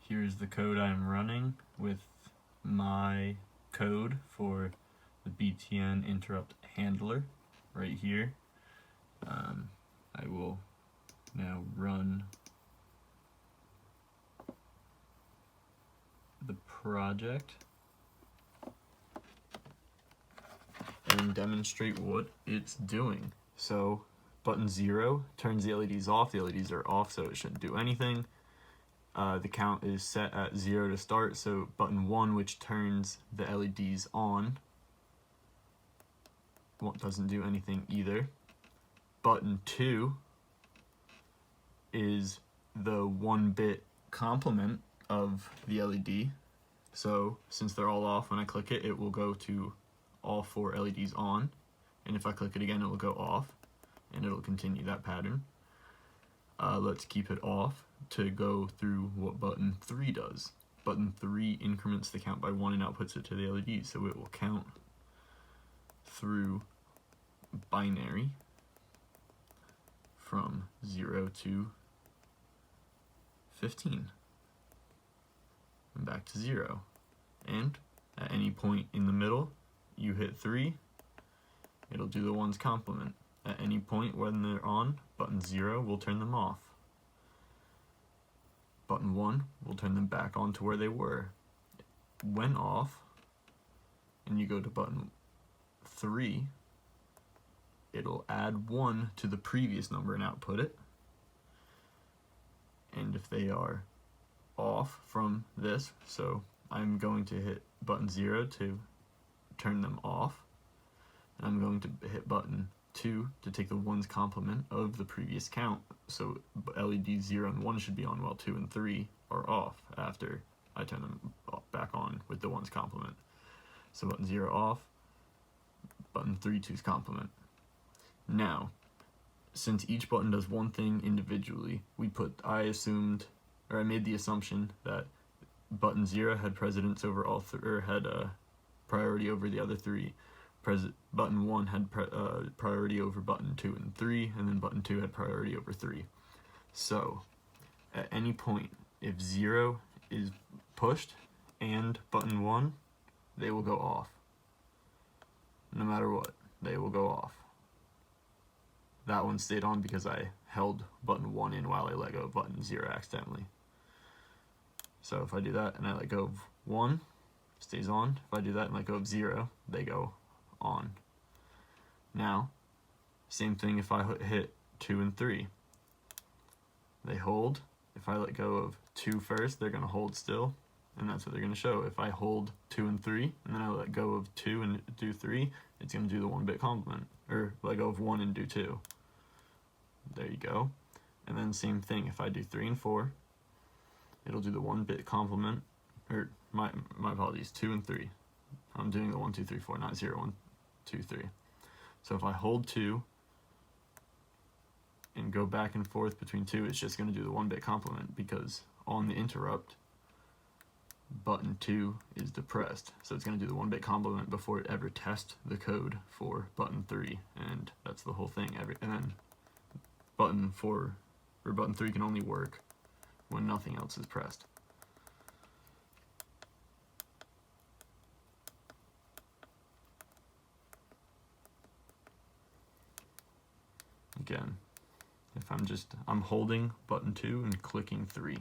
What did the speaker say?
Here's the code I'm running with my code for the BTN interrupt handler right here. I will now run the project and demonstrate what it's doing. So button 0 turns the LEDs off. The LEDs are off, so it shouldn't do anything. The count is set at 0 to start, so button 1, which turns the LEDs on, doesn't do anything either. Button 2 is the 1-bit complement of the LED. So since they're all off, when I click it, it will go to all 4 LEDs on, and if I click it again, it will go off, and it'll continue that pattern. Let's keep it off to go through what button 3 does. Button 3 increments the count by 1 and outputs it to the LED, so it will count through binary from 0 to 15 and back to 0, and at any point in the middle you hit 3, it'll do the 1's complement. At any point when they're on, button 0 will turn them off. Button 1 will turn them back on to where they were. When off, and you go to button 3, it'll add 1 to the previous number and output it. And if they are off from this, so I'm going to hit button 0 to turn them off, and I'm going to hit button 2 to take the 1's complement of the previous count, so LEDs 0 and 1 should be on while 2 and 3 are off after I turn them back on with the 1's complement. So button 0 off, button 3 2's complement. Now, since each button does one thing individually, I made the assumption that button 0 had precedence over all or had a priority over the other 3. Button 1 had priority over button 2 and 3, and then button 2 had priority over 3. So, at any point, if 0 is pushed and button 1, they will go off. No matter what, they will go off. That one stayed on because I held button 1 in while I let go of button 0 accidentally. So if I do that and I let go of 1, it stays on. If I do that and let go of 0, they go on. Now, same thing if I hit 2 and 3. They hold. If I let go of 2 first, they're going to hold still, and that's what they're going to show. If I hold 2 and 3, and then I let go of 2 and do 3, it's going to do the 1-bit complement, or let go of 1 and do 2. There you go. And then same thing, if I do 3 and 4, it'll do the 1-bit complement, or my apologies, 2 and 3. I'm doing the 1, 2, 3, 4, not 0, 1, 2, 3. So if I hold 2 and go back and forth between 2, it's just going to do the 1-bit complement, because on the interrupt, button 2 is depressed. So it's going to do the 1-bit complement before it ever tests the code for button 3, and that's the whole thing. And then button 3 can only work when nothing else is pressed. Again, if I'm holding button 2 and clicking 3.